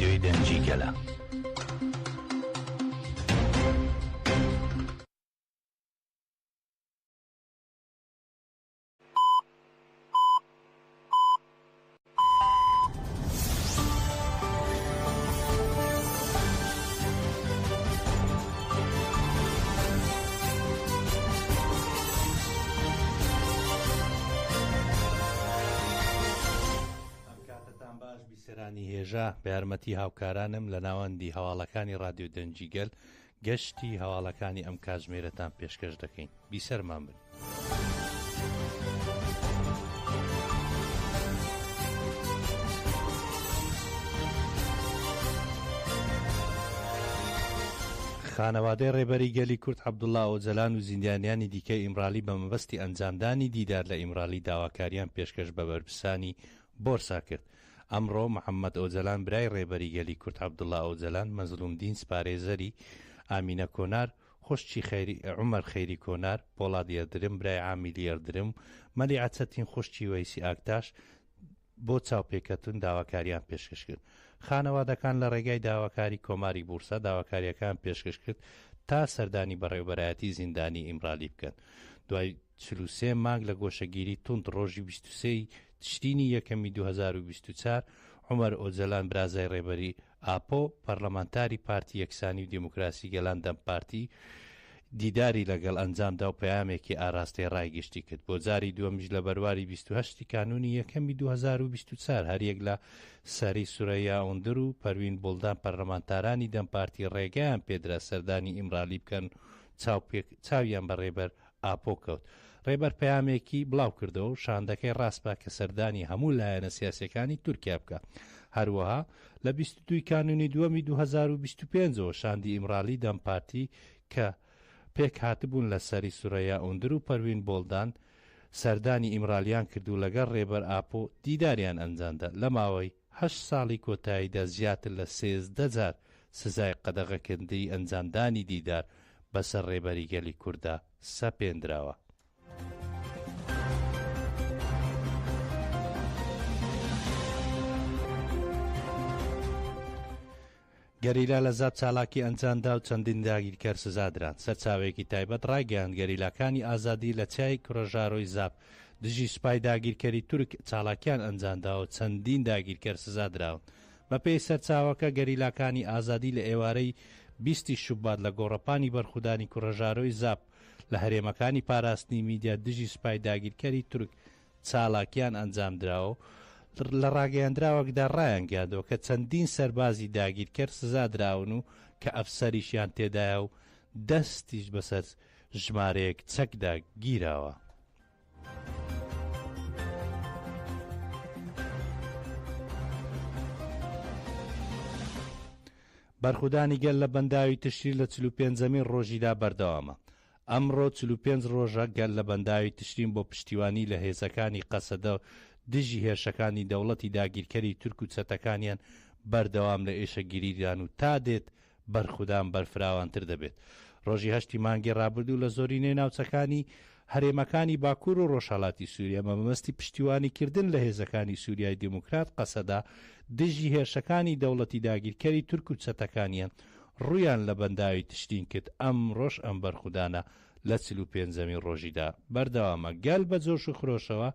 رادیۆی دەنجیگەلە. هێژە بە یارمەتی هاوکارانم لە ناوەندی هەواڵەکانی رادیۆ دەنجیگەل گەشتی هەواڵەکانی ئەم کاتژمێرەتان پێشکەش دەکەین. بیسەرمان بن. خانەوادەی ڕێبەری گەلی کورد عەبدوڵڵا ئۆجەلان و زیندانیانی دیکەی ئیمرالی بە مەبەستی ئەنجامدانی دیدار لە ئیمرالی داواکاریان پێشکەش بە بەرپرسانی بۆرسا کرد. ئەمڕۆ محەممەد ئۆجەلان برای ڕێبەری گەلی کورد عەبدوڵڵا ئۆجەلان مەزلومدین سپارێزەری ئامینە کۆنار خوشتی عمەر خەیری کۆنار پۆڵاد یەردرم برای عامیلی یەردرم مەلی عەچەتین خوشتی وەیسی ئاکتاش بۆ چاوپێکەتون داواکاریان پێشکەش کرد. خانەوادەکان لە ڕێگای داواکاری کۆماری بورسا داواکاریەکان پێشکەش کرد تا سەردانی بەڕێوەبەرایەتی زیندانی ئیمرالی بکەن. دوای 43 مانگ لە گۆشەگیری تونند ڕۆژی 23 تشرینی یەکەمی 2024 عمەر ئۆجەلان برازای ڕێبەری ئاپۆ پەرلەمانتاری پارتی یەکسانی و دیموکراسی گەلان دەم پارتی دیداری لەگەڵ ئەنجامدا و پەیامێکی ئاراستەی ڕایگەشتی کرد. بۆ جاری دووەمیش لە بەرواری 28 کانونی یەکەمی 2024 هەریەک لە سەری سورەیە ئۆندر و پەروین بۆڵدان پەرلەمانتارانی دەم پارتی ڕێگەیان پێدرا سەردانی ئیمرالی بکەن چاویان بە ڕێبەر ئاپۆ کەوت. ڕێبەر پەیامێکی بڵاو کردەوە و شاندەکەی ڕاستپا کە سەردانی هەموو لایەنە سیاسەکانی تورکیا بکە. هەروەها لە 22 کانونی دووەمی 2025 شاندی ئیمرالی دەم پارتی کە پێک هاتبوون لە سەری سورەیە ئۆندر و پەروین بۆڵدان سەردانی ئیمرالیان کردو لەگەڵ ڕێبەر ئاپۆ دیداریان ئەنجامدا. لە ماوەی 8 ساڵی کۆتاییدا زیاتر لە 13 جار سزای قەدەغەکردنی ئەنجامدانی دیدار بەسەر ڕێبەری گەلی کووردا سەپێنراوە. گەریلا لە زاب چالاکی ئەنجامدا و چەندین داگیرکەر سزادران. سەرچاوێکی تایبەت ڕایگەیاند گەریلاکانی ئازادی لە چای کوڕەژاڕۆی زاب دژی سوپای داگیرکەری تورک چالاکیان ئەنجامدا و چەندین داگیرکەر سزادراون. بەپێی سەرچاوەکە گەریلاکانی ئازادی لە ئێوارەی 20 شوبات لە گۆڕەپانی بەرخودانی کوڕەژاڕۆی زاب لە هەرێمەکانی پاراستنی میدیا دژی سوپای داگیرکەری تورک چالاکیان ئەنجامدراوە. لە ڕاگەیاندراوەکدا ڕایانگەاندەوە کە چەندین سەربازی داگیرکەر سزادراون و کە ئەفسەریشیان تێدایە و دەستیش بەسەر ژمارەیەک چەکدا گیراوە. بەرخودانی گەل لە بەنداوی تشرین لە 45 ڕۆژیدا بەردەوامە. ئەمڕۆ 45 ڕۆژە گەل لە بەنداوی تشرین بۆ پشتیوانی لە هێزەکانی قەسەدە دژی هێرشەکانی دەوڵەتی داگیرکەری تورک و چەتەکانیان بەردەوام لە ئێشەگیریدان و تا دێت بەرخودان بەرفراوانتر دەبێت. ڕۆژی 8 مانگی ڕابردوو لە زۆرینەی ناوچەکانی هەرێمەکانی باکوور و ڕۆژهەڵاتی سووریا مەبەستی پشتیوانیکردن لە هێزەکانی سووریای دیموکرات قەسەدا دژی هێرشەکانی دەوڵەتی داگیرکەری تورک و چەتەکانیان ڕویان لە بەنداوی تشرین کرد. ئەم ڕۆژ ئەم بەرخودانە لە 45 ڕۆژیدا بەردەوامە. گەل بە جۆش و خرۆشەوە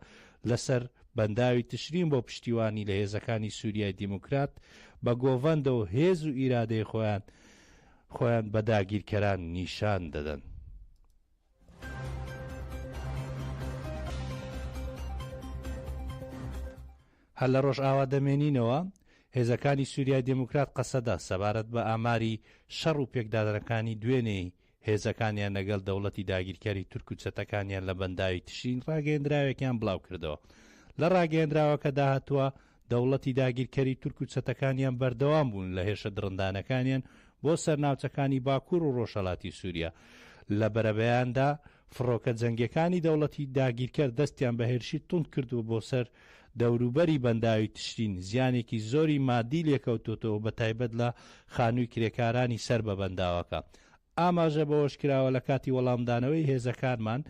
لەسەر بەنداوی تشرین بۆ پشتیوانی لە هێزەکانی سووریای دیموکرات بە گۆڤەندە و هێز و ئیرادەی خۆیان بە داگیرکەران نیشان دەدەن. هەر لە ڕۆژ ئاوا دەمێنینەوە هێزەکانی سووریای دیموکرات قەسەدا سەبارەت بە ئاماری شەڕ و پێکدادەنەکانی دوێنێی هێزەکانیان لەگەڵ دەوڵەتی داگیرکەری تورک و چەتەکانیان لە بەنداوی تشرین ڕاگەیەندراوێکیان بڵاو کردەوە. لە ڕاگەیەندراوەکە داهاتووە دەوڵەتی داگیرکەری تورک و چەتەکانیان بەردەوام بوون لە هێرشە درڕندانەکانیان بۆ سەرناوچەکانی باکوور و ڕۆژهەڵاتی سووریا. لە بەرەبەیاندا فڕۆکە جەنگیەکانی دەوڵەتی داگیرکەر دەستیان بە هێرشی تونند کردو بۆ سەر دەوروبەری بەنداوی تشرین. زیانێکی زۆری مادی لێکەوتوتەوە بە تایبەت لە خانووی کرێکارانی سەر بە بەنداوەکە. ئاماژە بەوەش کراوە لە کاتی وەڵامدانەوەی هێزەکانمان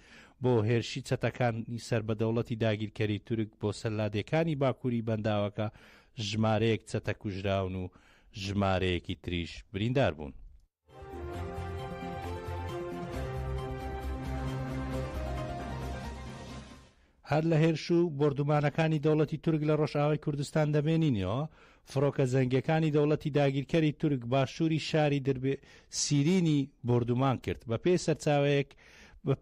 بۆ هێرشی چەتەکانی سەر بە دەوڵەتی داگیرکەری تورک بۆ سەرلادەکانی باکووری بەنداوەکە ژمارەیەک چەتە کوژراون و ژمارەیەکی تریش بریندار بوون. هەر لە هێرش و بردومانەکانی دەوڵەتی تورک لە ڕۆژئاوای کوردستان دەمێنینەوە، فڕۆکە زەنگەکانی دەوڵەتی داگیرکەری تورک باشووری شاری دەربێ سیرینی بردومان کرد. بە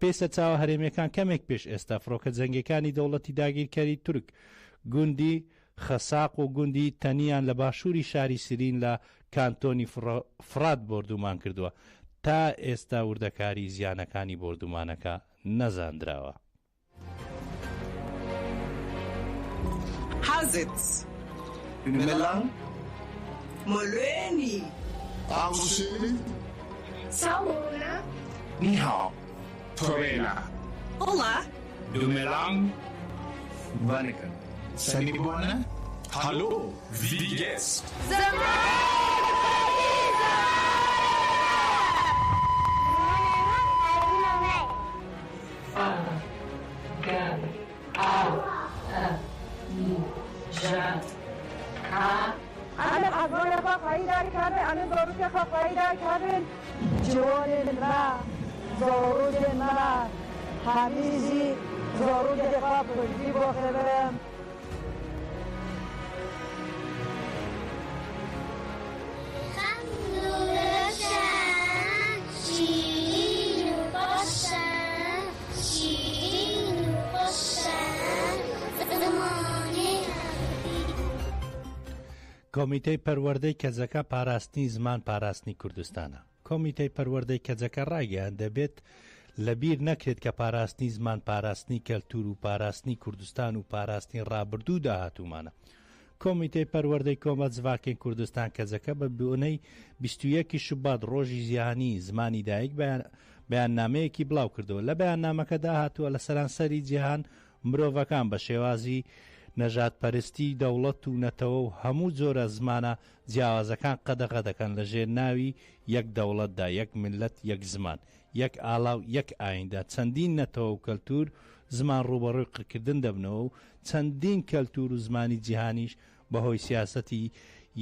پێی سەرچاوە هەرێمیەکان کەمێک پێش ئێستا فڕۆکە زەنگەکانی دەوڵەتی داگیرکەری تورک گوندی خەساق و گوندی تەنیان لە باشووری شاری سیرین لە کانتۆنی فرات بردومان کردووە. تا ئێستا وردەکاری زیانەکانی بردومانەکە نەزاندراوە. Hazits. Ünmelan. Molweni. Tausili. Sauna. Ni hao. Torena. Olá. Dumelang. Vanakkam. Sanibona. Hallo. Wie geht's? أنا أقول لك قايدة كذا أنا ضروري قايدة كذا جوان الماء ضروري الماء حميزي ضروري قبل جيبوا خبرم کۆمیتەی پەروەردەی کەجەکە پاراستنی زمان پاراستنی کوردستانە. کۆمیتەی پەروەردەی کەجەکە ڕاگەیان دەبێت لەبیر نەکرێت کە پاراستنی زمان پاراستنی کەلتور و پاراستنی کوردستان و پاراستنی ڕابردوو داهاتوومانە. کۆمیتەی پەروەردەی کۆمەڵ جڤاکەی کوردستان کەجەکە بە بۆنەی 21 شوبات ڕۆژی جیهانی زمانی دایک بەیاننامەیەکی بڵاو کردەوە. لە بەیاننامەکە داهاتووە لە سەرانسەری جیهان مرۆڤەکان بە شێوازی نەژادپەرستی دەوڵەت و نەتەوە و هەموو جۆرە زمانە جیاوازەکان قەدەغە دەکەن لە ژێر ناوی یەک دەوڵەتدا، یەک ملت، یەک زمان، یەک ئاڵاو، یەک ئایندا. چەندین نەتەوە و کەلتور زمان ڕوبەڕووی قڕکردن دەبنەوە و چەندین کەلتور و زمانی جیهانیش بەهۆی سیاسەتی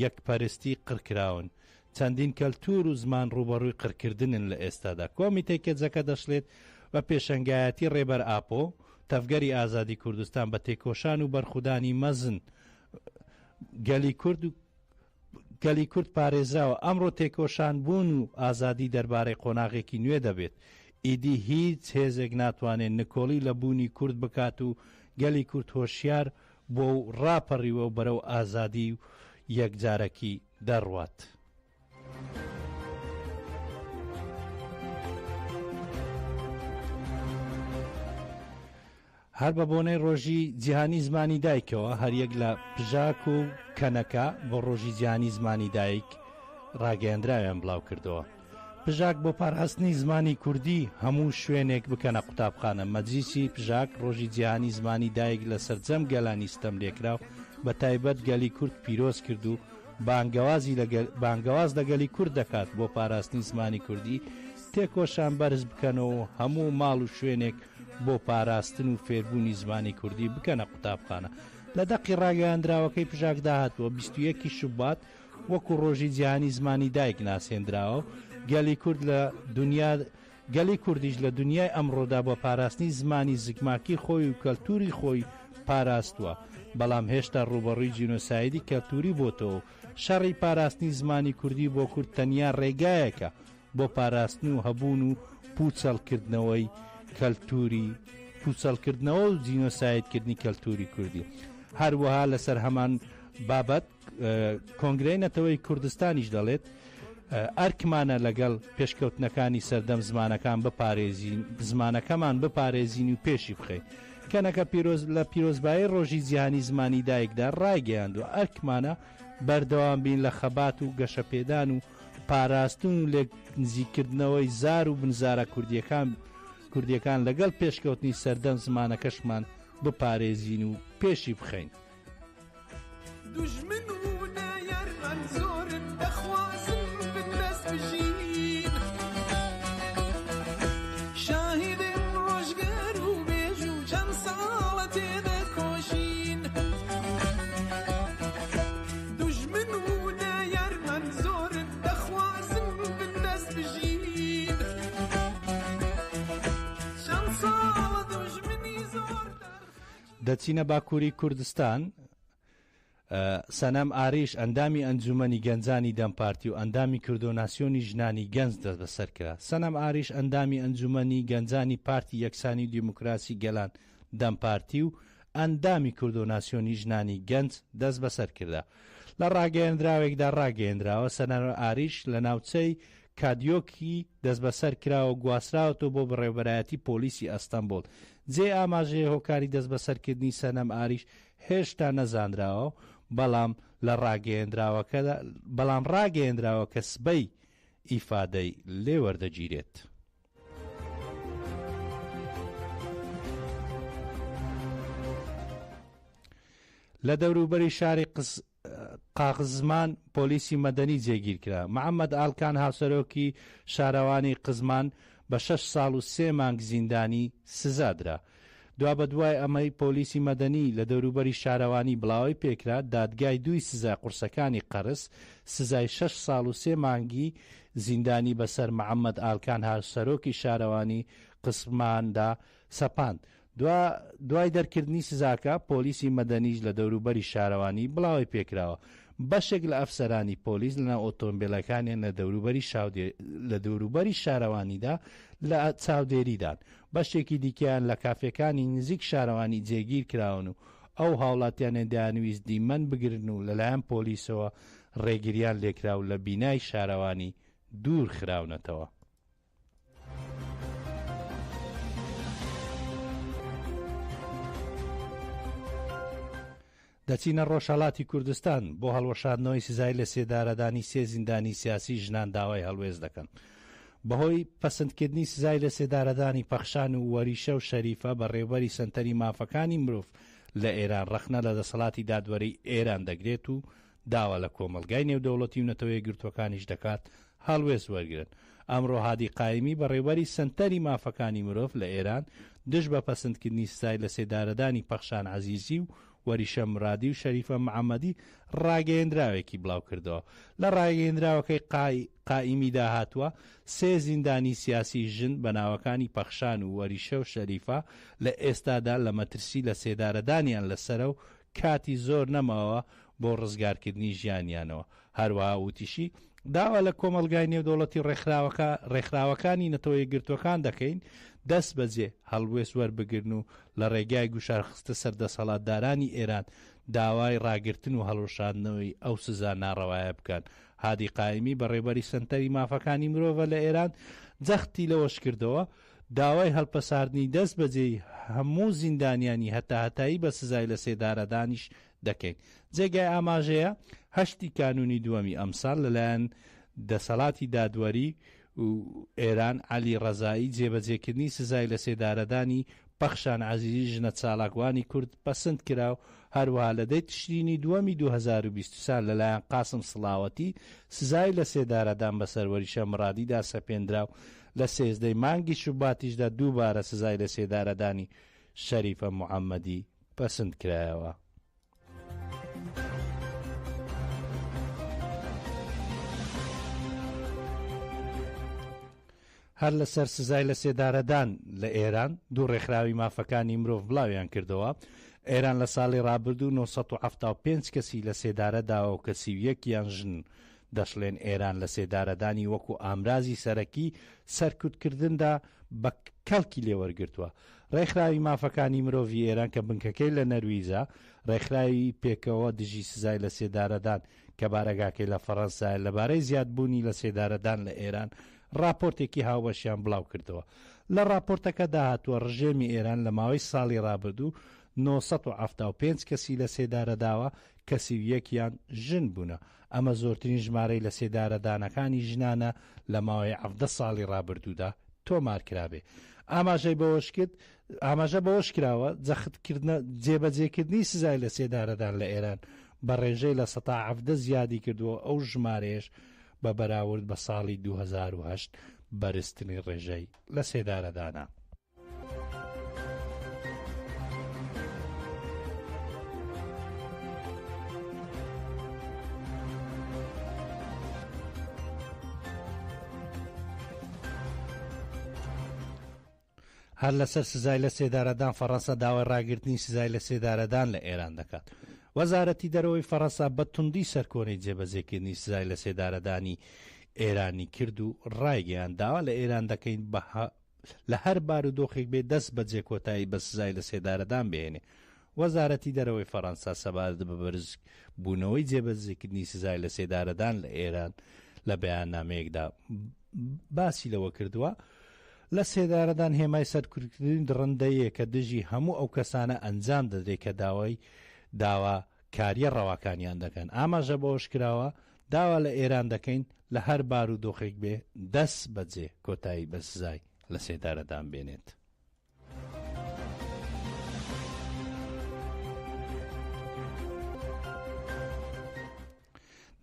یەکپەرستی قڕکراون. چەندین کەلتور و زمان ڕوبەڕووی قڕکردنن لە ئێستادا. کۆمیتەی کەجەکە دەشڵێت بە پێشەنگایەتی ڕێبەر ئاپۆ تەفگەری ئازادی کوردستان بە تێکۆشان و بەرخودانی مەزن گەلی کورد پارێزراوە. ئەمڕۆ تێکۆشان بوون و ئازادی دەربارەی قۆناغێکی نوێ دەبێت. ئیدی هیچ هێزێک ناتوانێت نکۆڵی لە بوونی کورد بکات و گەلی کورد هۆشیار بۆ و ڕاپەڕیوە و بەرەو ئازادی و یەکجارەکی دەڕوات. هەر بە بۆنەی ڕۆژی جیهانی زمانی دایکەوە هەریەک لە پژاک و کەنەکە بۆ ڕۆژی جیهانی زمانی دایک ڕاگەیاندراویان بڵاو کردەوە. پژاک بۆ پاراستنی زمانی کوردی هەموو شوێنێک بکەنە قوتابخانە. مەجلیسی پژاک ڕۆژی جیهانی زمانی دایک لە سەرجەم گەلانی ستەم لێکراو بە تایبەت گەلی کورد پیرۆز کرد و بانگەواز لە گەلی کورد دەکات بۆ پاراستنی زمانی کوردی تێکۆشان بەرز بکەنەوە هەموو ماڵ و شوێنێک بۆ پاراستن و فێربوونی زمانی کوردی بکەنە قوتابخانە. لە دەقی ڕاگەیاندراوەکەی پژاک داهاتوە 21 شوبات وەکو ڕۆژی جیهانی زمانی دایک ناسێنراوە و گەلی کوردیش لە دنیای ئەمڕۆدا بە پاراستنی زمانی زگماکی خۆی و کەلتوری خۆی پاراستووە. بەڵام هێشتا ڕوبەڕووی جینۆسایدی کەلتوری بۆتەوە. شەڕی پاراستنی زمانی کوردی بۆ کورد تەنیا ڕێگایەکە بۆ پاراستن و هەبوون و پوچەڵکردنەوەی کەلتوری پوچەڵکردنەوە و جینۆسایدکردنی کەلتوری کوردی. هەروەها لەسەر هەمان بابەت کۆنگرەی نەتەوەی کوردستانیش دەڵێت ئەرکمانە لەگەڵ پێشکەوتنەکانی سەردەم زمانەکەمان بپارێزین و پێشی بخەین. کەنەکە لە پیرۆزبایی ڕۆژی جیهانی زمانی دایکدا ڕایگەیاندوە ئەرکمانە بەردەوام بین لە خەبات و گەشەپێدان و پاراستن و لێک نزیکردنەوەی زار و بنزارە کوردیەکان لەگەڵ پێشکەوتنی سەردەم زمانەکەشمان بپارێزین و پێشی بخەین. دەچینە باکووری کوردستان. سەنەم ئاریش ئەندامی ئەنجومەنی گەنجانی دەمپارتی و ئەندامی کردۆناسیۆنی ژنانی گەنج دەست بەسەر کرا. سەنەم ئاریش ئەندامی ئەنجومەنی گەنجانی پارتی یەکسانی دیموکراسی گەلان دەمپارتی و ئەندامی کردۆناسیۆنی ژنانی گەنج دەست بەسەر کردا. لە ڕاگەیەندراوێکدا ڕاگەیەندراوە سەنەم ئاریش لە ناوچەی کادیۆکی دەست بەسەر کراوە گواسراوەتەوە بۆ بەڕێوەبەرایەتی پۆلیسی ئەستەمبۆڵ. جێ ئاماژەیە هۆکاری دەست بەسەرکردنی سەنەم ئاریش هێشتا نەزانراوە، بەڵام ڕاگەیەندراوە کە سبەی ئیفادەی لێ وەردەگیرێت. لە دەوروبەری شاری قاغزمان پۆلیسی مەدەنی جێگیر کرا. محەممەد ئالکان هاوسەرۆکی شارەوانی قزمان بە 6 ساڵ و 3 مانگ زیندانی سزادرا. دوا بە دوای ئەمەی پۆلیسی مەدەنی لە دەوروبەری شارەوانی بڵاوی پێکرا. دادگای دوی سزای قورسەکانی قەرس سزای 6 ساڵ و 3 مانگی زیندانی بەسەر محەممەد ئالکان هاوسەرۆکی شارەوانی قسماندا سەپاند. دوای دەرکردنی سزاکە پۆلیسی مەدەنیش لە دەوروبەری شارەوانی بڵاوی پێکراوە. بەشێک لە ئەفسەرانی پۆلیس لەناو ئۆتۆمبیلەکانیان لە دەوروبەری شارەوانیدا لە چاودێریدان. بەشێکی دیکەیان لە کافەکانی نزیک شارەوانی جێگیر کراون و ئەو هاوڵاتیانە دایانویست دیمەن بگرن و لەلایەن پۆلیسەوە ڕێگریان لێکرا و لە بینای شارەوانی دوور خراونەتەوە. دەچینە ڕۆژهەڵاتی کوردستان بۆ هەڵوەشاندنەوەی سزای لە سێدارەدانی 3 زیندانی سیاسی ژنان داوای هەڵوێز دەکەن. بەهۆی پەسەندکردنی سزای لە سێدارەدانی پەخشان و وەریشە و شەریفە بە ڕێوەری سەنتەری مافەکانی مرۆڤ لە ئێران ڕەخنە لە دەسەڵاتی دادوەری ئێران دەگرێت و داوا لە کۆمەلگای نێودەوڵەتی و نەتەوەی گرتوەکانیش دەکات هەڵوێز وەرگرن. ئەمڕۆ هادی قایمی بە ڕێوەری سەنتەری مافەکانی مرۆڤ لە ئێران دژ بە پەسەندکردنی سزای لە سێدارەدانی پەخشان عەزیزی و وەریشە مرادی و شەریفە محەممەدی ڕاگەیەندراوێکی بڵاو کردەوە. لە ڕاگەیەندراوەکەی قائیمیدا هاتووە 3 زیندانی سیاسی ژن بە ناوەکانی پەخشان و وەریشە و شەریفە لە ئێستادا لە مەترسی لە سێدارەدانیان لەسرە و کاتی زۆر نەماوە بۆ ڕزگارکردنی ژیانیانەوە. هەروەها وتیشی داوا لە کۆمەلگای نێودەوڵەتی ڕێکخراوەکانی نەتەوەی گرتوەکان دەکەین دەست بەجێ هەڵوێز وەربگرن و لە ڕێگای گوشارخستە سەردەسەڵاتدارانی ئێران داوای ڕاگرتن و هەڵوەشاندنەوەی ئەو سزا ناڕەوایە بکەن. هادی قایمی بە ڕێبەری سەنتەری مافەکانی مرۆڤە لە ئێران جەختی لەوەش کردەوە داوای هەڵپەساردنی دەست بەجێی هەموو زیندانیانی هەتاهەتایی بە سزای لە سێدارەدانیش دەکەین. جێگای ئاماژەیە 8 کانونی دووەمی ئەمساڵ لەلایەن دەسەڵاتی دادوەری و ئێران عەلی ڕەزایی جێبەجێکردنی سزای لە سێدارەدانی پەخشان عەزیزی ژنە چالاکوانی کورد پەسەند کرا و هەروەها لە 10 تشرینی دووەمی 2023 لەلایەن قاسم سڵاوەتی سزای لە سێدارەدان بەسەر وەریشە مرادیدا سەپێنرا و لە 13 مانگی شوباتیشدا دووبارە سزای لە سێدارەدانی شەریفە محەممەدی پەسەند کرایەوە. هەر لەسەر سزای لە سێدارەدان لە ئێران دوو ڕێکخراوی مافەکانی مرۆڤ بڵاویان کردەوە. ئێران لە ساڵی ڕابردوو 975 کەسی لە سێدارەداوە و کەسی 1 ژن دەشڵێن. ئێران لە سێدارەدانی وەکو ئامرازی سەرەکی سەرکوتکردندا بە کەڵکی لێوەرگرتووە. ڕێکخراوی مافەکانی مرۆڤی ئێران کە بنکەکەی لە نەرویزە ڕێکخراوی پێکەوە دژی سزای لە سێدارەدان کە بارەگاکەی لە فەڕەنسای لەبارەی زیادبوونی لە سێدارەدان لە ئێران راپۆرتێکی هاوبەشیان بڵاو کردەوە. لە راپۆرتەکەدا هاتووە ڕژێمی ئێران لە ماوەی ساڵی ڕابردوو 975 کەسی لە سێدارەداوە کەسی 1 ژن بوونە. ئەمە زۆرترین ژمارەی لە سێدارەدانەکانی ژنانە لە ماوەی 17 ساڵی ڕابردوودا تۆمار کرابێ. ئاماژە بەوەش کراوە جێبەجێکردنی سزای لە سێدارەدان لە ئێران بە ڕێژەی لە 17 زیادی کردووە. ئەو ژمارەیەش بە بەراورد بە ساڵی 2008 بەرزترین ڕێژەی لە سێدارەدانە. هەر لەسەر سزای لە سێدارەدان فەڕەنسا داوای ڕاگررتنی سزای لە سێدارەدان لە ئێران دەکات. وەزارەتی دەرەوەی فەڕەنسا بە توندی سەرکۆنەی جێبەجێکردنی سزای لە سێدارەدانی ئێرانی کرد و ڕایگەیان داوا لە ئێران دەکەین لە هەر بارودۆخێک بێ دەست بەجێ کۆتایی بە سزای لە سێدارەدان بێنێ. وەزارەتی دەرەوەی فەڕەنسا سەبارەت بە بەرز بوونەوەی جێبەجێکردنی سزای لە سێدارەدان لە ئێران لە بەیاننامەیەکدا باسی لەوە کردووە لە سێدارەدان هێمای سەرکوتکردنی ڕەندەیە کە دژی هەموو ئەو کەسانە ئەنجام دەدرێت کە داوا کاریە ڕەواکانیان دەکەن. ئاماژە بەوەش کراوە داوا لە ئێران دەکەین لە هەر بارودۆخێک بێ دەست بەجێ کۆتایی بە سزای لە سێدارەدان بێنێت.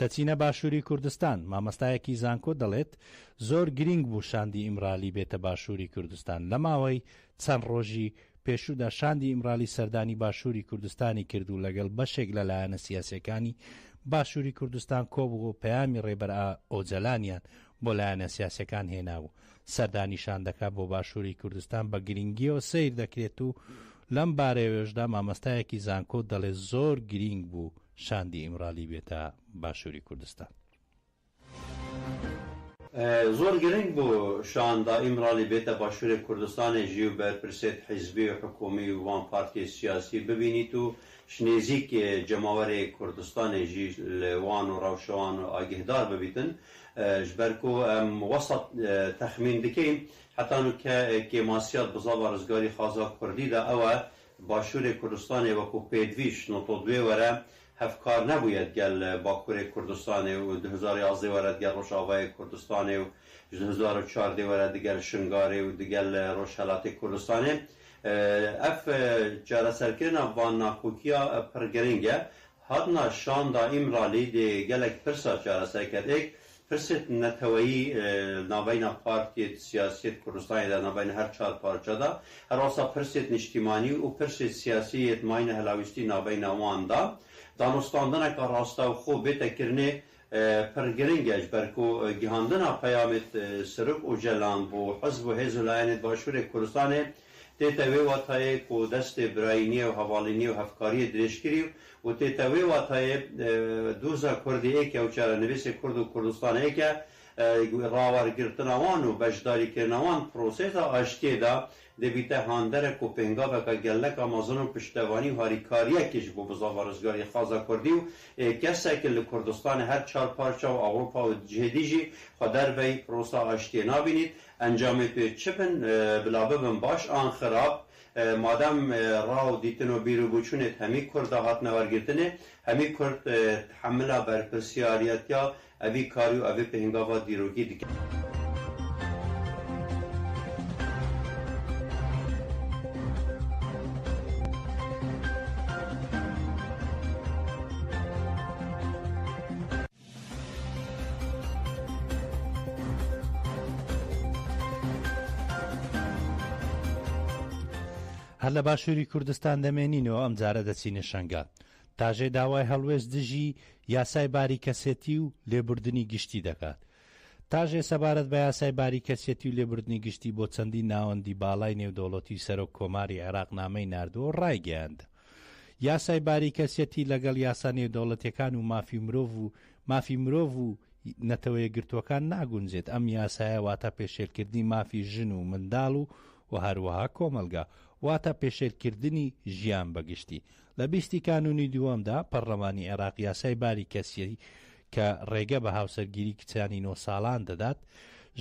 دەچینە باشووری کوردستان. مامەستایەکی زانکۆ دەڵێت زۆر گرنگ بوو شاندی ئیمرالی بێتە باشووری کوردستان. لە ماوەی چەند ڕۆژی پێشوودا شاندی ئیمرالی سەردانی باشووری کوردستانی کرد و لەگەڵ بەشێک لەلایەنە سیاسەکانی باشووری کوردستان کۆبوو و پەیامی ڕێبەر ئۆجەلانیان بۆ لایەنە سیاسەکان هێناوە. سەردانی شاندەکە بۆ باشووری کوردستان بە گرنگیەوە سیر دەکرێت و لەم بارەوێژدا مامەستایەکی زانکۆ دەڵێت زۆر گرنگ بوو شاندی ئیمرالی بێتە باشووری کوردستان. زۆر گرنگ بوو شاندا ئیمرالی بێتە باشووری کوردستانێژی و بەرپرسێت حیزبی و حکومی و وان پارتی سیاسی ببینیت و شنێزیک جەماوەرێ کوردستانێژی لەوان و ڕەوشەوان و ئاگهدار ببیتن ji ber ku em wesat texmîn dikin hetan kêmasiyat bizava rizgarî xaza Kurdî de ew e Başûrê Kurdistanê wekû pêdivîş noto duê were hevkar nebûye gel Bakurê Kurdistanê û 2011 were digel Rojavayê Kurdistanê û 2014 were digel Şingarê û digel Rojhilatê Kurdistanê. Ev çareserkirina van nakokiya pir giring e. Hatina şanda îmralî dê gelek pirsa çareserketek pirsên neteweyî naveyna partiyê siyasiyet Kurdistanê de naveyna her çar parçada her wasa pirsên niştimanî û pirsên siyasî yetmayîna helavîstî naveyna wan da danostandineka rastavxwe bêtekirinê pir giring e ji ber ku gihandina peyamê Siruk û Celan bû hizb û hêz û layenê Başûrê Kurdistanê tête wê watayê ku destê birayînî û hevalînî û hevkariyê dirêjkirî û tête wê watayê dûza Kurdî êke û çarenivîsê Kurd û Kurdistanê êke rawergirtina wan û beşdarîkirina wan prosêsa aştiyê da dibîte handerek û pêngaveka geleka mezin û piştevanî û harîkariyekê ji bo bizava rizgarî xaza Kurdî û kesekî li Kurdistanê her çar parça û Ewropa û cihêdî jî xwe derveyî prosa aştiyê nabînît. Encamê pê çi bin bila bibin baş an xirab madem raw dîtin û bîrûbûçûnê hemî Kurd hatine wergirtinê hemî Kurd tehemmila berpirsiyariyetiya evî karî û evî pêngava dîrokî dikin. هەر لە باشووری کوردستان دەمێنینەوە ئەم جارە دەچینە شەنگال. تاژێ داوای هەڵوێست دژی یاسای باریکەسێتی و لێبوردنی گشتی دەکات. تاژێ سەبارەت بە یاسای باریکەسێتی و لێبوردنی گشتی بۆ چەندی ناوەندی باڵای نێودەوڵەتی سەرۆک کۆماری عێراق نامەی ناردووە ڕایگەیاند. یاسای باریکەسێتی لەگەڵ یاسا نێودەوڵەتیەکان و مافی مرۆڤ و نەتەوەیە گرتوەکان ناگونجێت. ئەم یاسایە واتە پێشێلکردنی مافی ژن و منداڵ و هەروەها کۆمەلگا واتە پێشێلکردنی ژیان بەگشتی. لە 20 کانونی دووەمدا پەرلەمانی عێراق یاسای باریکەسی کە ڕێگە بە هاوسەرگیری کچانی 9 ساڵان دەدات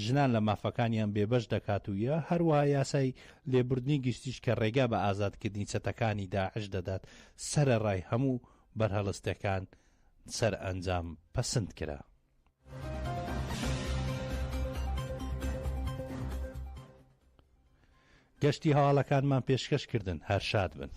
ژنان لە مافەکانیان بێبەش دەکات و یە هەروەها یاسای لێبوردنی گشتیش کە ڕێگە بە ئازادکردنی چەتەکانی داعش دەدات سەرەڕای هەموو بەرهەڵستەکان سەر ئەنجام پەسەند کرا. گەشتی هەواڵەکانمان پێشکەش کردن. هەر شاد بن.